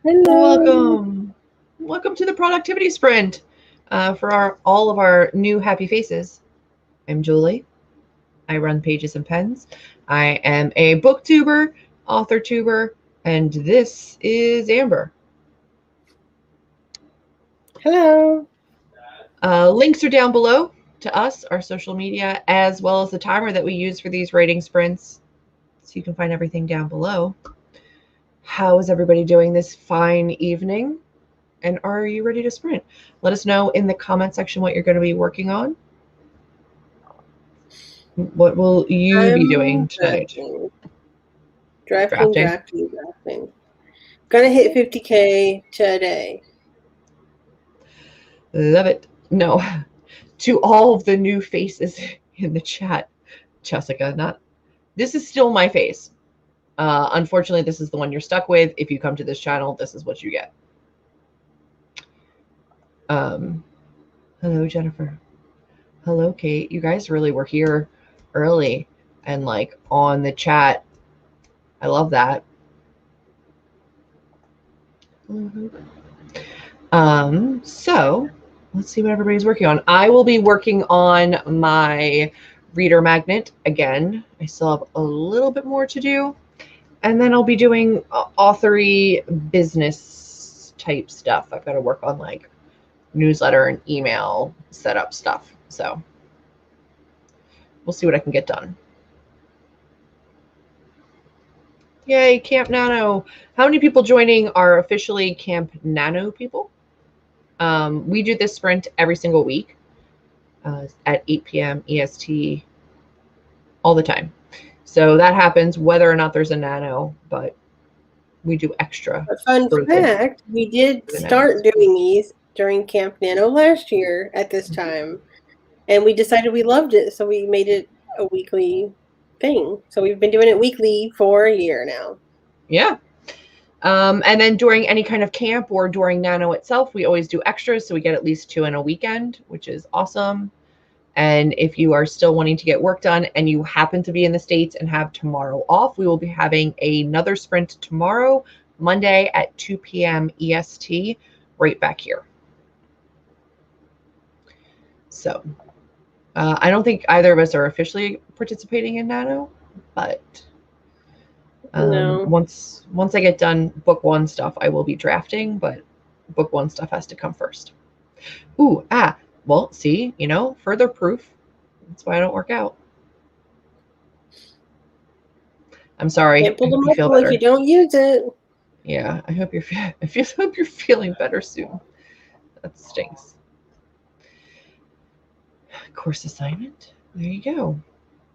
Hello. Welcome to the productivity sprint for all of our new happy faces. I'm Julie. I run Pages and Pens. I am a booktuber, author tuber, and this is Amber. Hello. Links are down below to us, our social media, as well as the timer that we use for these writing sprints. So you can find everything down below. How is everybody doing this fine evening? And are you ready to sprint? Let us know in the comment section what you're going to be working on. What will you be doing tonight? Drafting. Gonna hit 50K today. Love it. No, to all of the new faces in the chat, Jessica, this is still my face. Unfortunately, this is the one you're stuck with. If you come to this channel, this is what you get. Hello, Jennifer. Hello, Kate. You guys really were here early and like on the chat. I love that. So let's see what everybody's working on. I will be working on my reader magnet again. I still have a little bit more to do. And then I'll be doing authory business type stuff. I've got to work on like newsletter and email setup stuff. So we'll see what I can get done. Yay, Camp NaNo. How many people joining are officially Camp NaNo people? We do this sprint every single week at 8 p.m. EST all the time. So that happens whether or not there's a NaNo, but we do extra. A fun fact, we did start doing these during Camp NaNo last year at this time, and we decided we loved it, so we made it a weekly thing. So we've been doing it weekly for a year now. Yeah. And then during any kind of camp or during NaNo itself, we always do extras. So we get at least 2 in a weekend, which is awesome. And if you are still wanting to get work done and you happen to be in the States and have tomorrow off, we will be having another sprint tomorrow, Monday at 2 p.m. EST, right back here. So I don't think either of us are officially participating in NaNo, but no. Once I get done book 1 stuff, I will be drafting, but book 1 stuff has to come first. Well, see, further proof. That's why I don't work out. I'm sorry. Can't pull the muscle if you don't use it. Yeah, I hope you're feeling better soon. That stinks. Course assignment. There you go.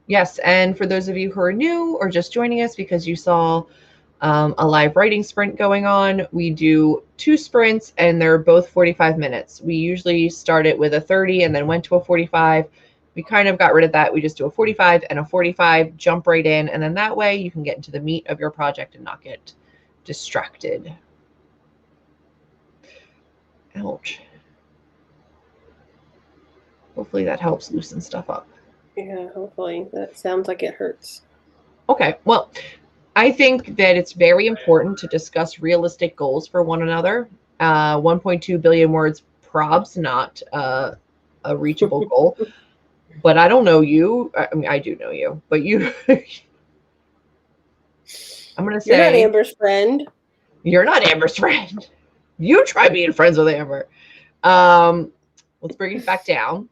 Yes, and for those of you who are new or just joining us because you saw a live writing sprint going on, we do 2 sprints and they're both 45 minutes. We usually start it with a 30 and then went to a 45. We kind of got rid of that. We just do a 45 and a 45, jump right in, and then that way you can get into the meat of your project and not get distracted. Ouch. Hopefully that helps loosen stuff up. Yeah, hopefully. That sounds like it hurts. Okay, well, I think that it's very important to discuss realistic goals for one another. 1.2 billion words, probs not a reachable goal. But I don't know you. I mean, I do know you, but you. I'm going to say. You're not Amber's friend. You're not Amber's friend. You try being friends with Amber. Let's bring it back down.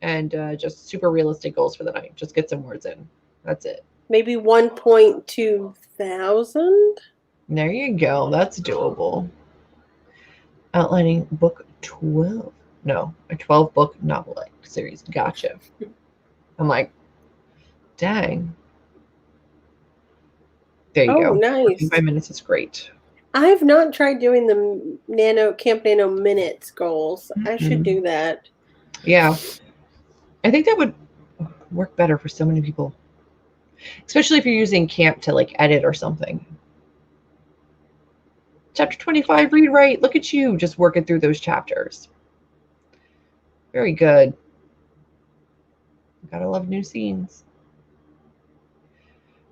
And just super realistic goals for the night. Just get some words in. That's it. Maybe 1.2 thousand? There you go. That's doable. Outlining book 12. No, a 12-book novel series. Gotcha. I'm like, dang. There you go. Nice. 5 minutes is great. I've not tried doing the Camp NaNo minutes goals. I should do that. Yeah. I think that would work better for so many people, especially if you're using Camp to like edit or something. Chapter 25, read write. Look at you just working through those chapters. Very good. Gotta love new scenes.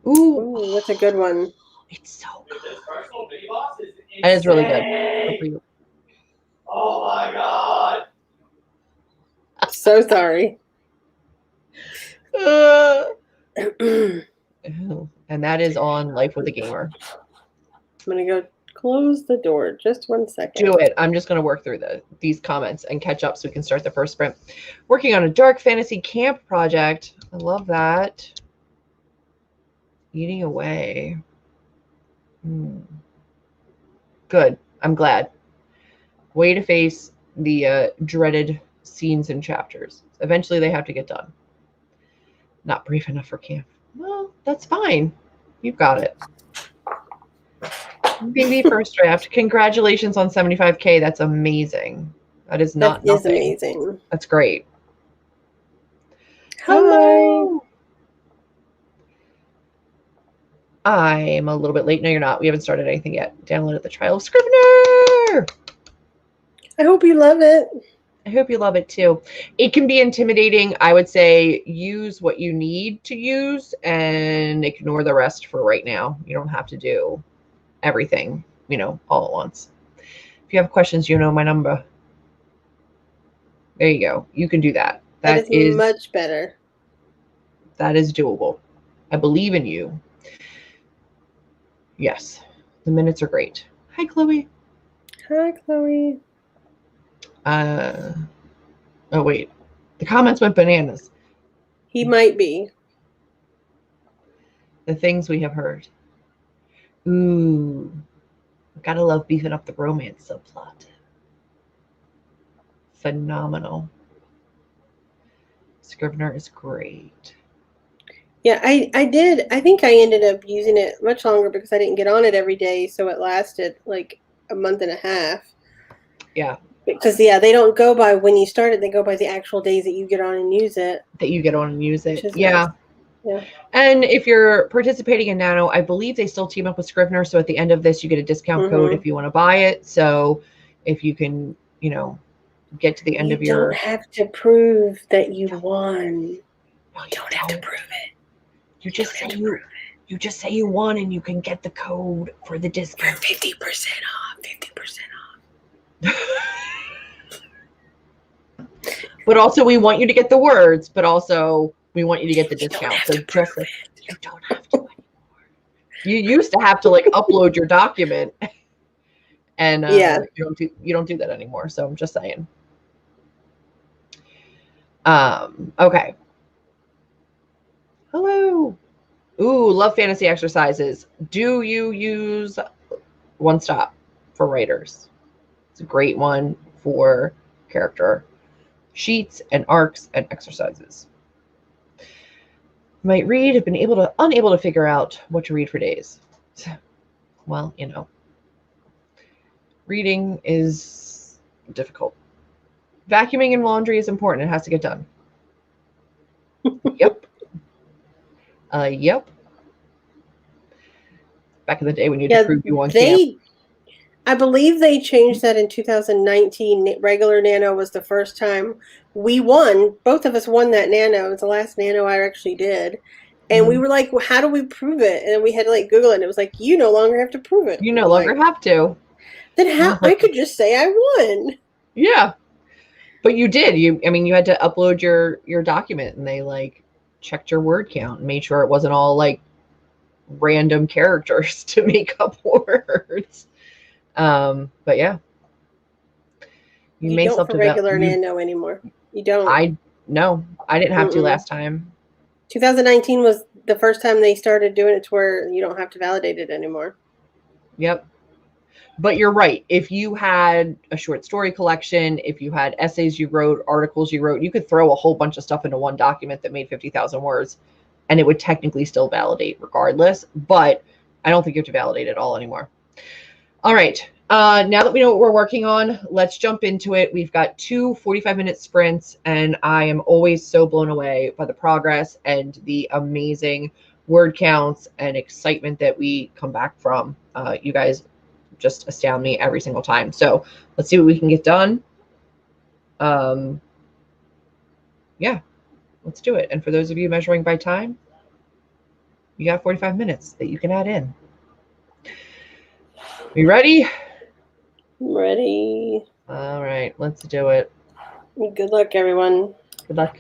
Ooh, that's a good one. It's so good. And it's really good. Good for you. Oh my God. So sorry. And that is on Life with a Gamer. I'm going to go close the door. Just 1 second. Do it. I'm just going to work through these comments and catch up so we can start the first sprint. Working on a dark fantasy camp project. I love that. Eating away. Good. I'm glad. Way to face the dreaded scenes and chapters. Eventually they have to get done. Not brief enough for camp. Well, that's fine. You've got it. Baby first draft. Congratulations on 75K. That's amazing. That is not nothing. That is amazing. That's great. Hello. I'm a little bit late. No, you're not. We haven't started anything yet. Downloaded the trial of Scrivener. I hope you love it. I hope you love it too. It can be intimidating. I would say use what you need to use and ignore the rest for right now. You don't have to do everything, all at once. If you have questions, you know my number. There you go. You can do that. That is much better. That is doable. I believe in you. Yes. The minutes are great. Hi, Chloe. Hi, Chloe. Oh, wait. The comments went bananas. He might be. The things we have heard. Ooh. Gotta love beefing up the romance subplot. Phenomenal. Scrivener is great. Yeah, I did. I think I ended up using it much longer because I didn't get on it every day, so it lasted like a month and a half. Yeah. Because, they don't go by when you start it. They go by the actual days that you get on and use it. Yeah. Nice. Yeah. And if you're participating in NaNo, I believe they still team up with Scrivener. So at the end of this, you get a discount code if you want to buy it. So if you can, get to the end of your... You don't have to prove that you won. You don't have to prove it. You just say you won and you can get the code for the discount. 50% off. 50% off. But also we want you to get the words, but also we want you to get the discount. So just like you don't have to anymore. You used to have to upload your document, and you don't do that anymore. So I'm just saying. Okay. Hello. Ooh, love fantasy exercises. Do you use One Stop for writers? It's a great one for character sheets and arcs and exercises. Might read, have been unable to figure out what to read for days. Well, reading is difficult. Vacuuming and laundry is important. It has to get done. Yep. Yep. Back in the day when you had to prove you won camp. I believe they changed that in 2019. Regular NaNo was the first time we won. Both of us won that NaNo. It was the last NaNo I actually did. And we were like, well, how do we prove it? And we had to Google it. And it was like, you no longer have to prove it. You no longer have to. Then how? I could just say I won. Yeah. But you did. You had to upload your document, and they checked your word count and made sure it wasn't all random characters to make up words. But yeah, you don't for regular NaNo anymore. You don't. I didn't have to last time. 2019 was the first time they started doing it to where you don't have to validate it anymore. Yep. But you're right. If you had a short story collection, if you had essays you wrote, articles you wrote, you could throw a whole bunch of stuff into one document that made 50,000 words, and it would technically still validate regardless. But I don't think you have to validate it all anymore. All right. Now that we know what we're working on, let's jump into it. We've got 2 45-minute sprints, and I am always so blown away by the progress and the amazing word counts and excitement that we come back from. You guys just astound me every single time. So let's see what we can get done. Yeah, let's do it. And for those of you measuring by time, you got 45 minutes that you can add in. You ready? I'm ready. All right, let's do it. Good luck, everyone. Good luck.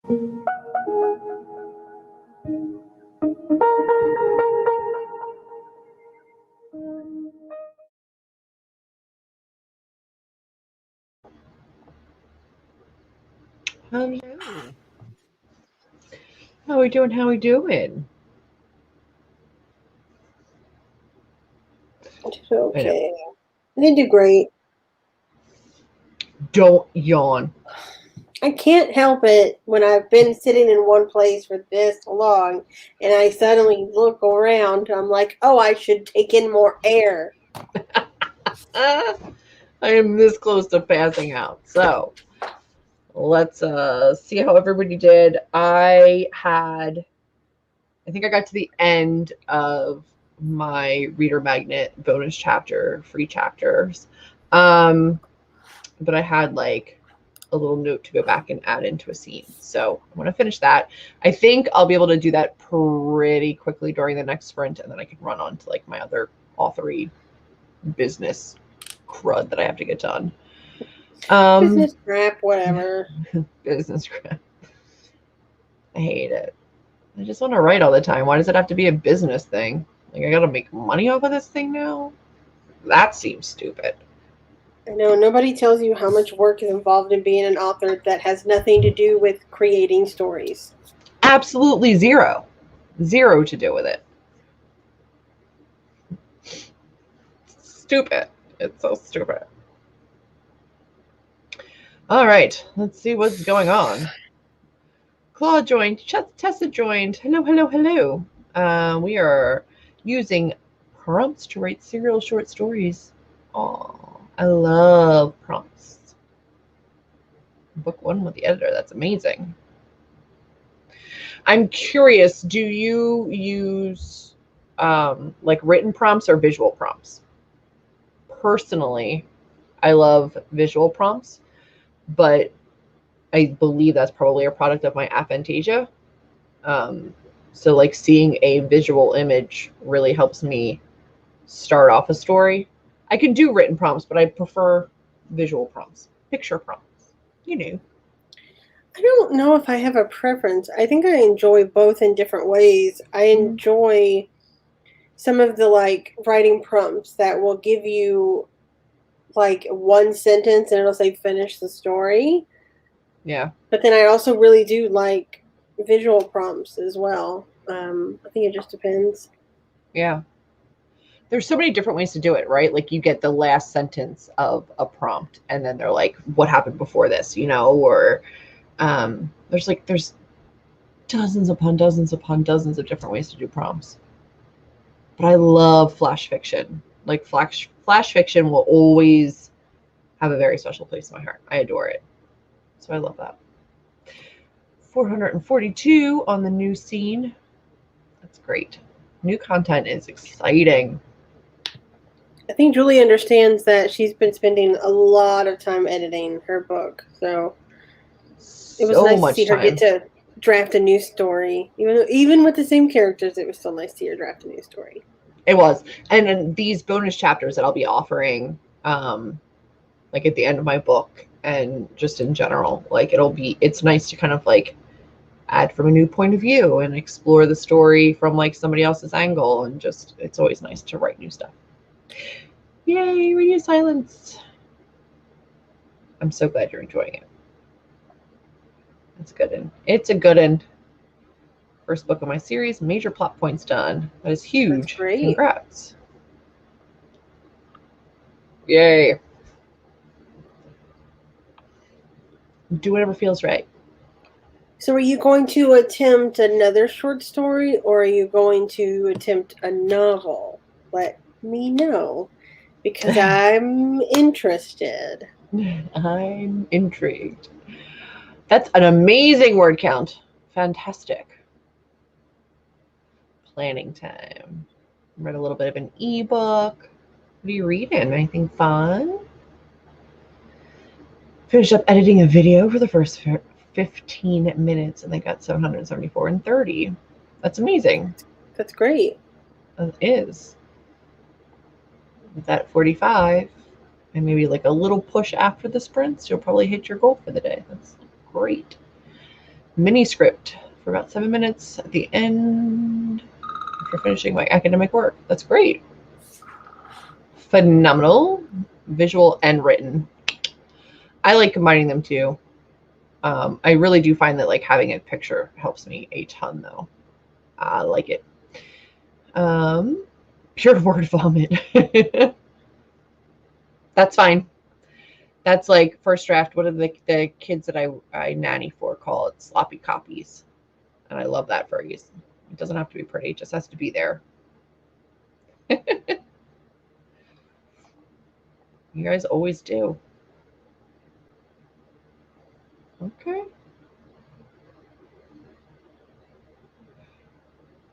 Hello. How we doing? How we doing? Okay. I didn't do great. Don't yawn. I can't help it when I've been sitting in one place for this long and I suddenly look around. I'm like, oh, I should take in more air. I am this close to passing out. So let's see how everybody did. I think I got to the end of my reader magnet bonus chapter, free chapters. But I had like a little note to go back and add into a scene. So I want to finish that. I think I'll be able to do that pretty quickly during the next sprint, and then I can run on to like my other authory business crud that I have to get done. Business crap, whatever. Business crap. I hate it. I just want to write all the time. Why does it have to be a business thing? Like, I got to make money off of this thing now? That seems stupid. I know nobody tells you how much work is involved in being an author that has nothing to do with creating stories. Absolutely zero. Zero to do with it. Stupid. It's so stupid. All right, let's see what's going on. Claude joined. Tessa joined. Hello, hello, hello. We are using prompts to write serial short stories. Oh, I love prompts. Book 1 with the editor. That's amazing. I'm curious, do you use like written prompts or visual prompts? Personally, I love visual prompts, but I believe that's probably a product of my aphantasia. So like seeing a visual image really helps me start off a story. I can do written prompts, but I prefer visual prompts, picture prompts, you know. I don't know if I have a preference. I think I enjoy both in different ways. I enjoy some of the like writing prompts that will give you like one sentence and it'll say finish the story. Yeah. But then I also really do like visual prompts as well. I think it just depends. Yeah. There's so many different ways to do it, right? Like you get the last sentence of a prompt and then they're like, what happened before this, you know, or there's dozens upon dozens upon dozens of different ways to do prompts. But I love flash fiction. Like flash fiction will always have a very special place in my heart. I adore it. So I love that. 442 on the new scene. That's great. New content is exciting. I think Julie understands that she's been spending a lot of time editing her book. So it was nice to see her get to draft a new story. Even with the same characters, it was still nice to see her draft a new story. It was. And then these bonus chapters that I'll be offering, like at the end of my book and just in general, like it's nice to kind of like add from a new point of view and explore the story from like somebody else's angle, and just it's always nice to write new stuff. Yay, radio silence. I'm so glad you're enjoying it. It's good. And it's a good end. First book of my series, major plot points done. That is huge. That's great. Congrats. Yay. Do whatever feels right. So are you going to attempt another short story or are you going to attempt a novel? Let me know because I'm interested. I'm intrigued. That's an amazing word count. Fantastic. Planning time. Read a little bit of an ebook. What are you reading? Anything fun? Finished up editing a video for the first 15 minutes and they got 774 and 30. That's amazing. That's great. It is. It's at 45 and maybe like a little push after the sprints, you'll probably hit your goal for the day. That's great. mini script for about 7 minutes at the end after finishing my academic work. That's great. Phenomenal. Visual and written. I like combining them too. I really do find that like having a picture helps me a ton though. I like it. Pure word vomit. That's fine. That's like first draft. What do the kids that I nanny for call it? Sloppy copies. And I love that phrase. It doesn't have to be pretty. It just has to be there. You guys always do. Okay.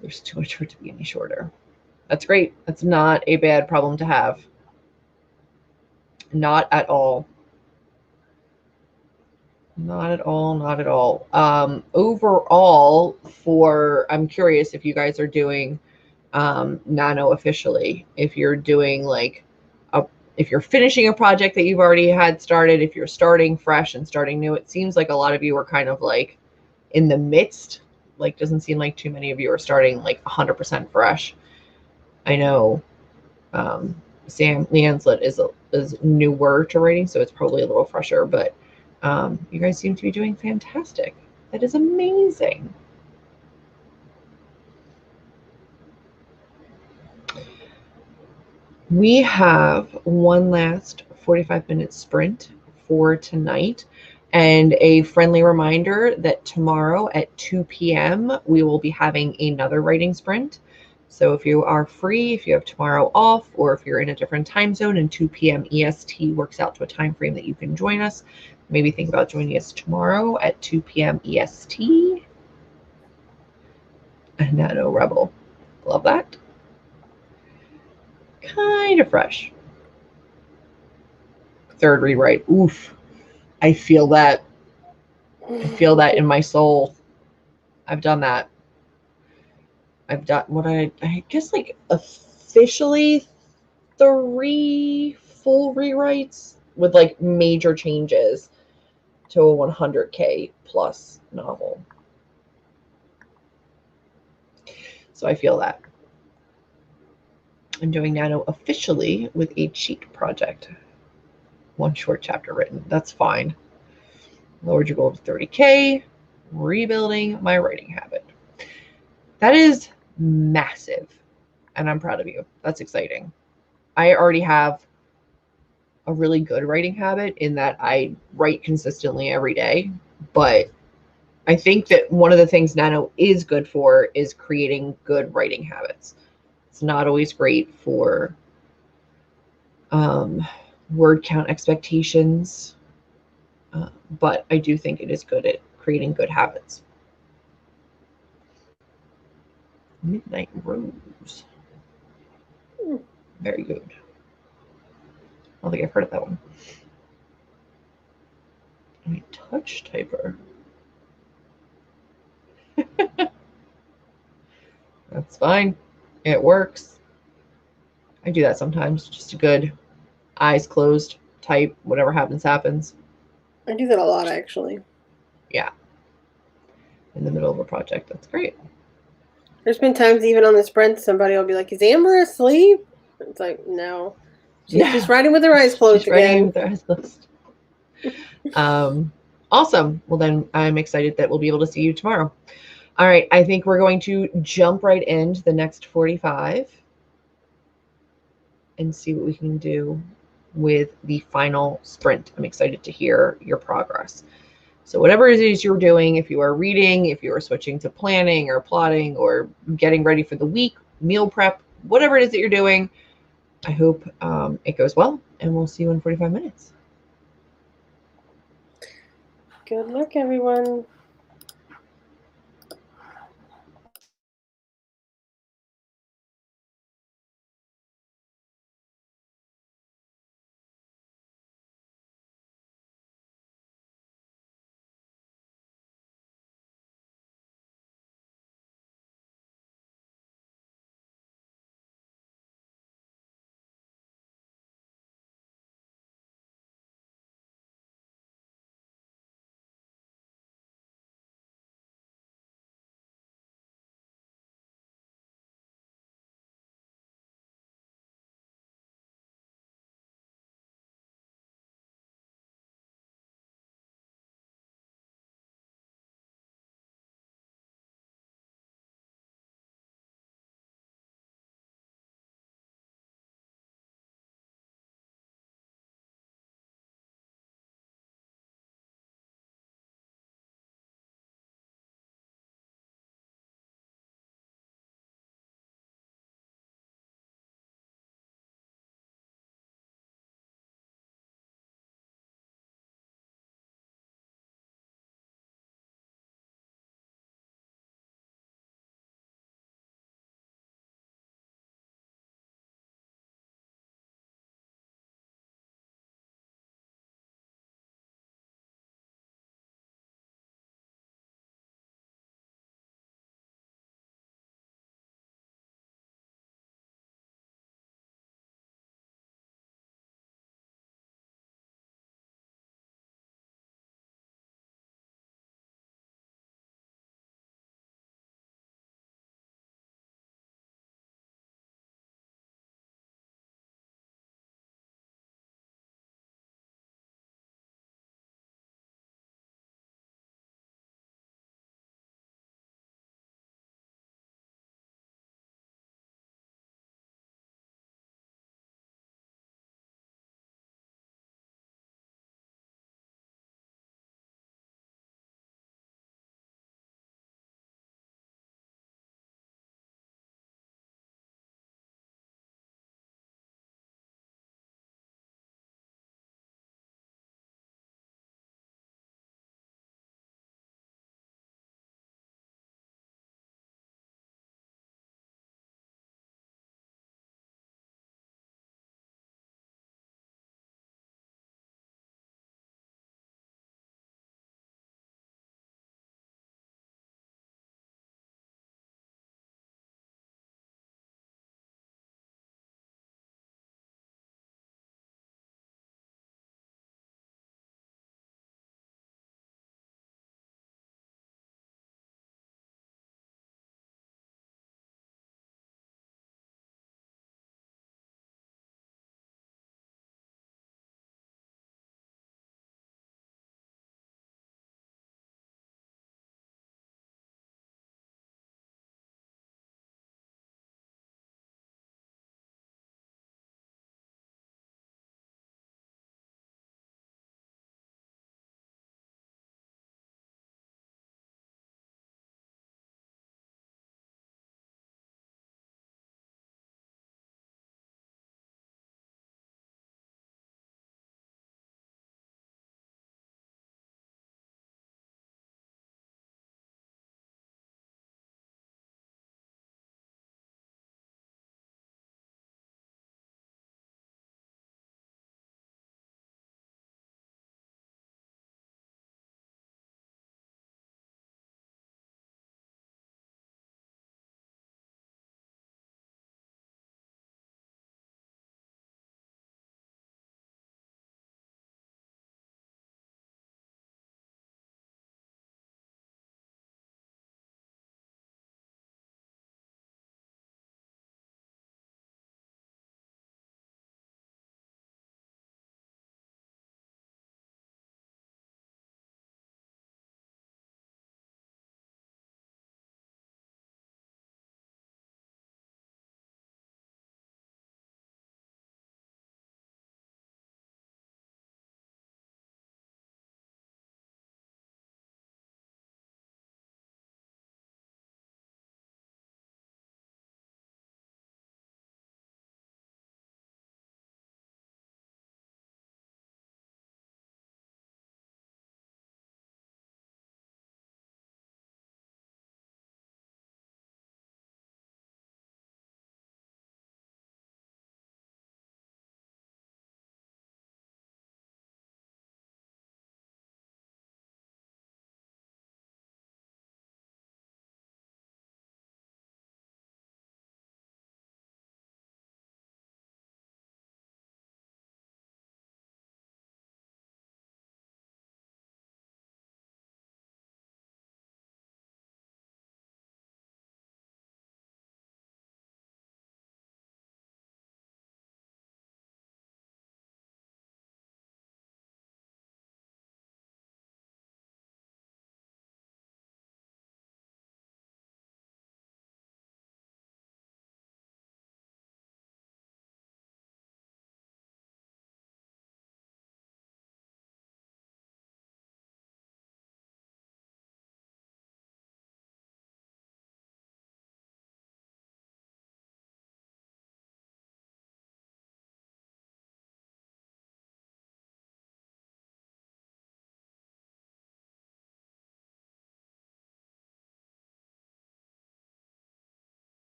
There's too much for it to be any shorter. That's great. That's not a bad problem to have. Not at all. Not at all. Not at all. Overall, I'm curious if you guys are doing NaNo officially. If you're doing like if you're finishing a project that you've already had started, if you're starting fresh and starting new, it seems like a lot of you are kind of like in the midst. Like, doesn't seem like too many of you are starting like 100% fresh. I know Sam Leanslet is newer to writing, so it's probably a little fresher, but you guys seem to be doing fantastic. That is amazing. We have one last 45-minute sprint for tonight, and a friendly reminder that tomorrow at 2 p.m. we will be having another writing sprint. So if you are free, if you have tomorrow off, or if you're in a different time zone and 2 p.m. EST works out to a time frame that you can join us, maybe think about joining us tomorrow at 2 p.m. EST. NaNo Rebel. Love that. Kind of fresh. Third rewrite. Oof. I feel that. I feel that in my soul. I've done that. I've done what I guess like officially 3 full rewrites with like major changes to a 100K plus novel. So I feel that. I'm doing NaNo officially with a cheat project. 1 short chapter written. That's fine. Lowered your goal to 30K. Rebuilding my writing habit. That is massive. And I'm proud of you. That's exciting. I already have a really good writing habit in that I write consistently every day. But I think that one of the things NaNo is good for is creating good writing habits. It's not always great for word count expectations, but I do think it is good at creating good habits. Midnight Rose. Very good. I don't think I've heard of that one. A touch typer. That's fine. It works. I do that sometimes. Just a good eyes closed type. Whatever happens, happens. I do that a lot, actually. Yeah. In the middle of a project. That's great. There's been times even on the sprint, somebody will be like, "Is Amber asleep?" It's like, no. She's just writing with her eyes closed again. With her eyes closed. Awesome. Well, then I'm excited that we'll be able to see you tomorrow. All right. I think we're going to jump right into the next 45 and see what we can do with the final sprint. I'm excited to hear your progress. So whatever it is you're doing, if you are reading, if you are switching to planning or plotting or getting ready for the week, meal prep, whatever it is that you're doing, I hope it goes well, and we'll see you in 45 minutes. Good luck, everyone.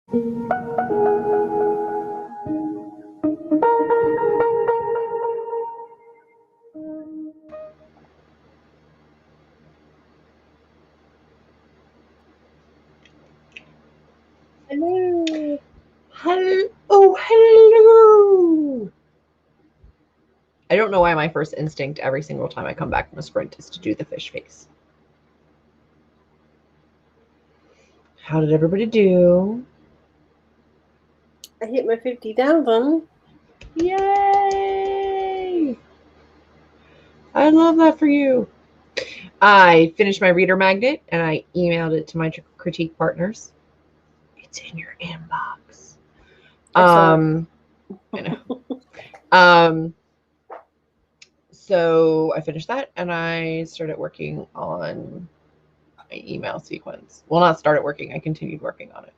Hello. Hello. Oh, hello. I don't know why my first instinct every single time I come back from a sprint is to do the fish face. How did everybody do? I hit my 50,000. Yay! I love that for you. I finished my reader magnet and I emailed it to my critique partners. It's in your inbox. I know. So I finished that and I started working on my email sequence. Well, not started working. I continued working on it.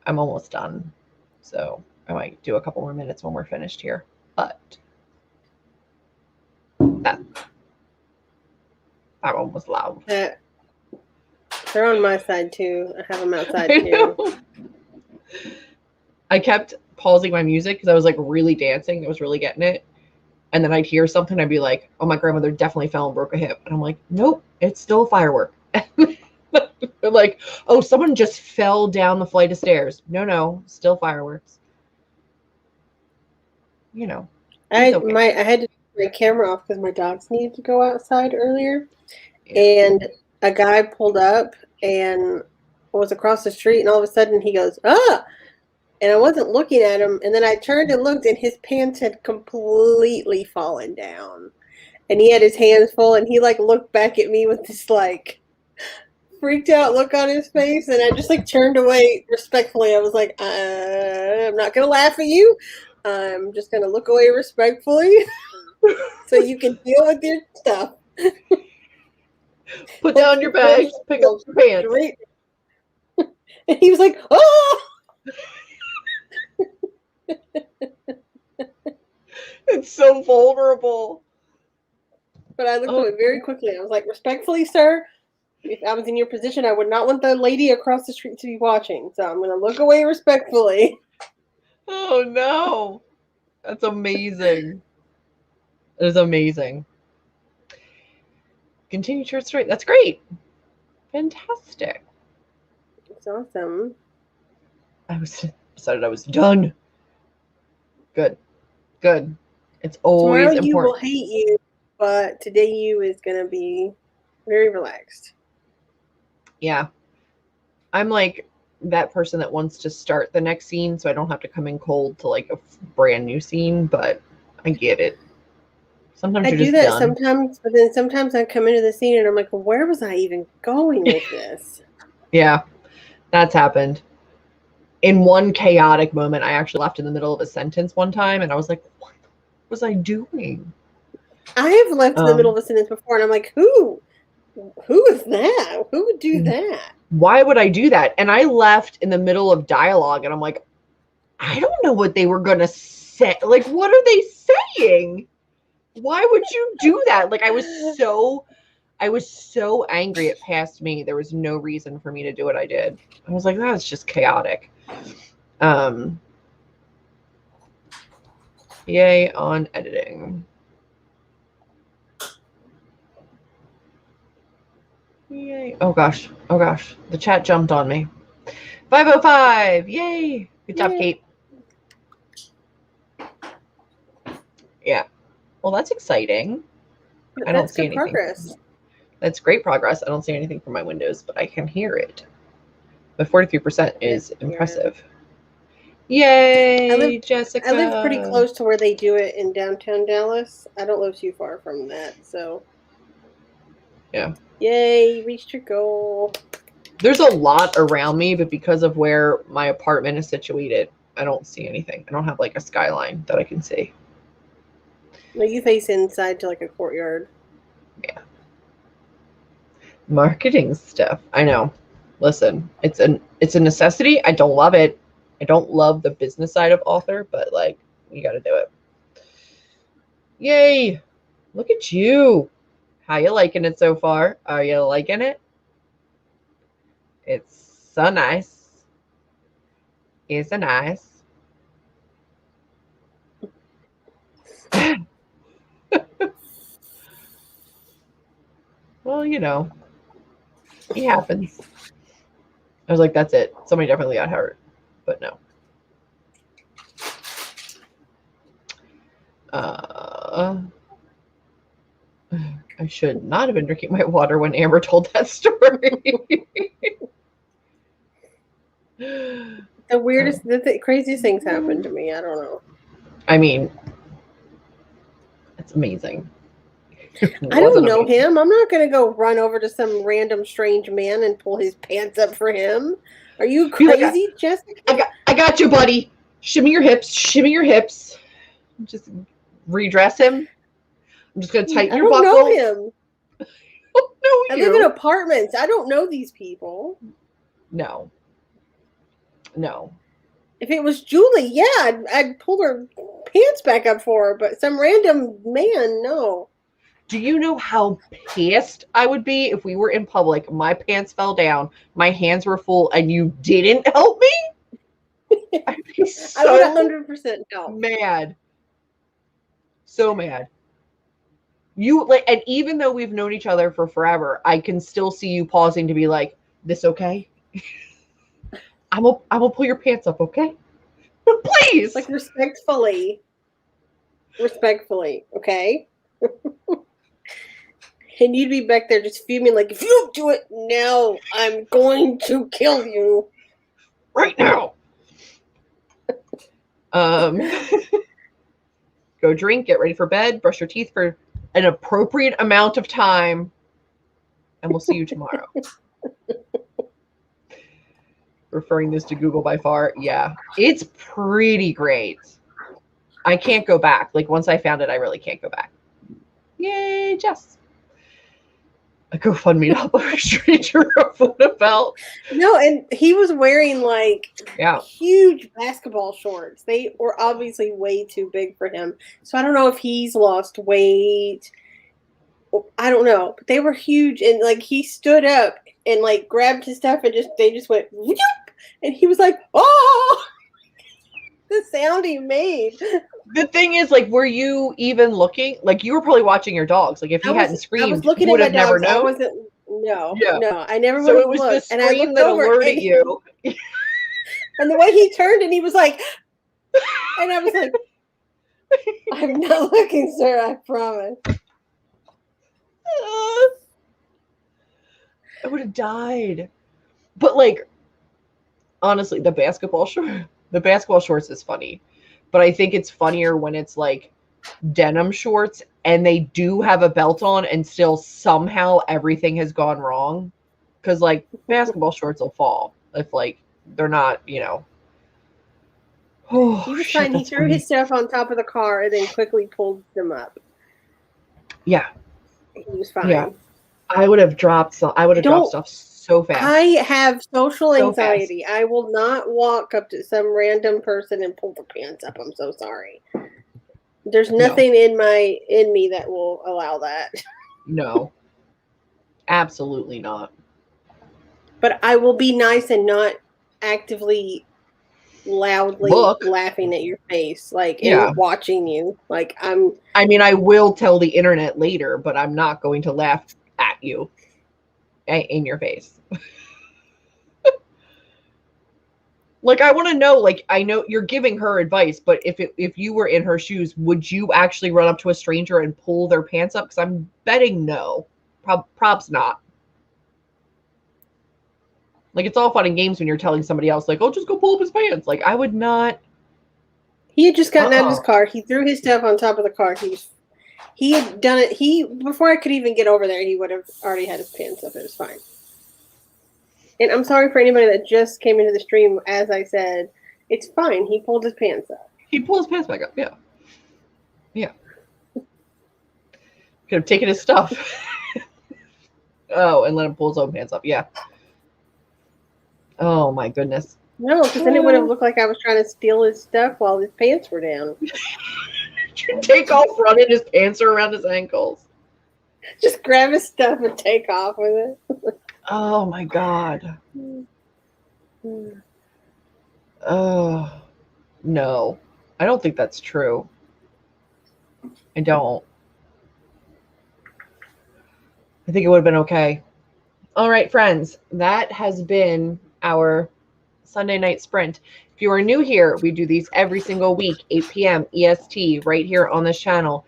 I'm almost done. So I might do a couple more minutes when we're finished here. But that one was loud. They're on my side too. I have them outside too. I kept pausing my music because I was like really dancing. I was really getting it. And then I'd hear something. I'd be like, oh, my grandmother definitely fell and broke a hip. And I'm like, nope, it's still a firework. They're like, oh, someone just fell down the flight of stairs. No, still fireworks. You know. I had to take my camera off because my dogs needed to go outside earlier. Yeah. And a guy pulled up and was across the street, and all of a sudden he goes, ah! And I wasn't looking at him, and then I turned and looked, and his pants had completely fallen down. And he had his hands full, and he like looked back at me with this like freaked out look on his face, and I just like turned away respectfully. I was like, I'm not gonna laugh at you. I'm just gonna look away respectfully so you can deal with your stuff. Put down your bags, pick up your pants. And he was like, oh! It's so vulnerable. But I looked away very quickly. I was like, respectfully, sir, if I was in your position, I would not want the lady across the street to be watching. So I'm going to look away respectfully. Oh, no. That's amazing. That is amazing. Continue to straight. That's great. Fantastic. It's awesome. I decided I was done. Good. It's always Tomorrow important. you will hate you, but today you is going to be very relaxed. Yeah. I'm like that person that wants to start the next scene so I don't have to come in cold to like a brand new scene, but I get it. Sometimes I you're do just that done. sometimes, but then sometimes I come into the scene and I'm like, well, where was I even going with this? Yeah, that's happened. In one chaotic moment, I actually left in the middle of a sentence one time, and I was like, what was I doing? I have left in the middle of a sentence before, and I'm like, who is that? Who would do that? Why would I do that? And I left in the middle of dialogue, and I'm like, I don't know what they were going to say. Like, what are they saying? Why would you do that? Like, I was so angry it passed me. There was no reason for me to do what I did. I was like, that's just chaotic. Yay on editing. Yay. Oh gosh. The chat jumped on me. 505. Yay. Good job, Kate. Yeah. Well, that's exciting. I don't see anything. Progress. That's great progress. I don't see anything from my windows, but I can hear it. But 43% is impressive. Yay, Jessica. I live pretty close to where they do it in downtown Dallas. I don't live too far from that, so. Yeah. Yay, reached your goal. There's a lot around me, but because of where my apartment is situated, I don't see anything. I don't have like a skyline that I can see. No, you face inside to like a courtyard. Yeah. Marketing stuff. I know. Listen, it's a necessity. I don't love it. I don't love the business side of author, but like you got to do it. Yay. Look at you. How you liking it so far? Are you liking it? It's so nice. Is a nice. Well, you know, it happens. I was like, that's it. Somebody definitely got hurt, but no. I should not have been drinking my water when Amber told that story. The weirdest, the craziest things happen to me. I don't know. I mean, it's amazing. I don't know him. I'm not going to go run over to some random strange man and pull his pants up for him. Are you crazy, Jessica? I got you, buddy. Shimmy your hips. Shimmy your hips. Just redress him. I'm just going to tighten your buckle. I don't know him. I live in apartments. I don't know these people. No. If it was Julie, yeah, I'd pull her pants back up for her. But some random man, no. Do you know how pissed I would be if we were in public, my pants fell down, my hands were full, and you didn't help me? I'd be so I would 100% help. Mad. So mad. And even though we've known each other for forever, I can still see you pausing to be like, "This okay? I'm gonna pull your pants up, okay? Please." Like respectfully, okay? And you'd be back there just fuming like, if you don't do it now, I'm going to kill you. Right now. Go drink, get ready for bed, brush your teeth for an appropriate amount of time, and we'll see you tomorrow. Referring this to Google by far. Yeah, it's pretty great. I can't go back. Like, once I found it, I really can't go back. Yay, Jess. A GoFundMe up a stranger with a belt. No, and he was wearing like huge basketball shorts. They were obviously way too big for him. So I don't know if he's lost weight. I don't know. But they were huge, and like he stood up and like grabbed his stuff and they just went whoop, and he was like, oh, the sound he made. The thing is, like, were you even looking? Like, you were probably watching your dogs. Like, if he hadn't screamed, you would have never known. I wasn't. No, I never would have looked. So it was the scream that alerted you. And the way he turned and he was like, and I was like, I'm not looking, sir. I promise. I would have died. But like, honestly, the basketball shorts is funny. But I think it's funnier when it's like denim shorts and they do have a belt on and still somehow everything has gone wrong. Because like basketball shorts will fall if like they're not, you know. Oh, he was fine. He threw his stuff on top of the car and then quickly pulled them up. Yeah. He was fine. Yeah. I would have dropped stuff so fast. I have social anxiety. I will not walk up to some random person and pull their pants up. I'm so sorry. There's nothing in me that will allow that. No. Absolutely not. But I will be nice and not actively loudly laughing at your face, like and watching you. Like I mean, I will tell the internet later, but I'm not going to laugh at you in your face. Like, I want to know, like, I know you're giving her advice, but if you were in her shoes, would you actually run up to a stranger and pull their pants up? Because I'm betting no. Probs not. Like, it's all fun and games when you're telling somebody else, like, oh, just go pull up his pants. Like, I would not. He had just gotten out of his car. He threw his stuff on top of the car. He had done it. Before I could even get over there, he would have already had his pants up. It was fine. And I'm sorry for anybody that just came into the stream. As I said, it's fine. He pulled his pants up. He pulled his pants back up. Yeah. Yeah. Could have taken his stuff. Oh, and let him pull his own pants up. Yeah. Oh, my goodness. No, because then it would have looked like I was trying to steal his stuff while his pants were down. Take off running, his pants are around his ankles. Just grab his stuff and take off with it. Oh, my God. No, I don't think that's true. I don't. I think it would have been okay. All right, friends, that has been our Sunday night sprint. If you are new here, we do these every single week, 8 p.m. EST, right here on this channel.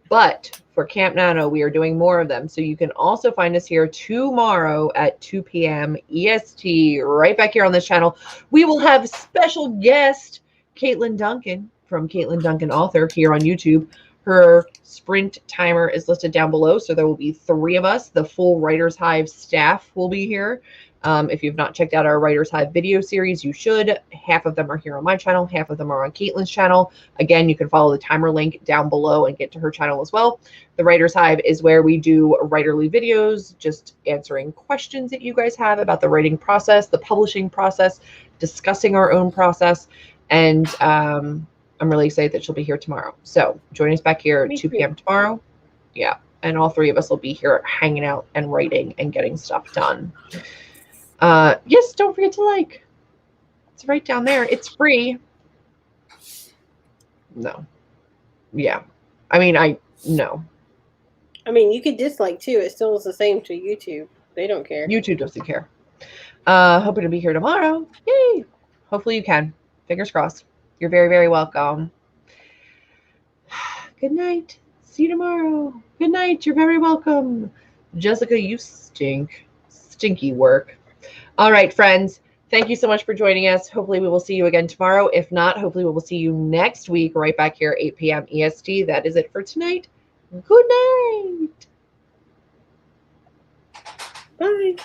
But for Camp Nano, we are doing more of them. So you can also find us here tomorrow at 2 p.m. EST, right back here on this channel. We will have special guest Caitlin Duncan from Caitlin Duncan Author here on YouTube. Her sprint timer is listed down below, so there will be 3 of us. The full Writers Hive staff will be here. If you've not checked out our Writers Hive video series, you should. Half of them are here on my channel, half of them are on Caitlin's channel. Again, you can follow the timer link down below and get to her channel as well. The Writers Hive is where we do writerly videos, just answering questions that you guys have about the writing process, the publishing process, discussing our own process, and I'm really excited that she'll be here tomorrow. So join us back here at 2 p.m. tomorrow. Yeah, and all 3 of us will be here hanging out and writing and getting stuff done. Yes, don't forget to like. It's right down there. It's free. No. Yeah. I mean, no. I mean, you could dislike too. It still is the same to YouTube. They don't care. YouTube doesn't care. Hoping to be here tomorrow. Yay. Hopefully you can. Fingers crossed. You're very, very welcome. Good night. See you tomorrow. Good night. You're very welcome. Jessica, you stink. Stinky work. All right, friends. Thank you so much for joining us. Hopefully we will see you again tomorrow. If not, hopefully we will see you next week right back here, 8 p.m. EST. That is it for tonight. Good night. Bye.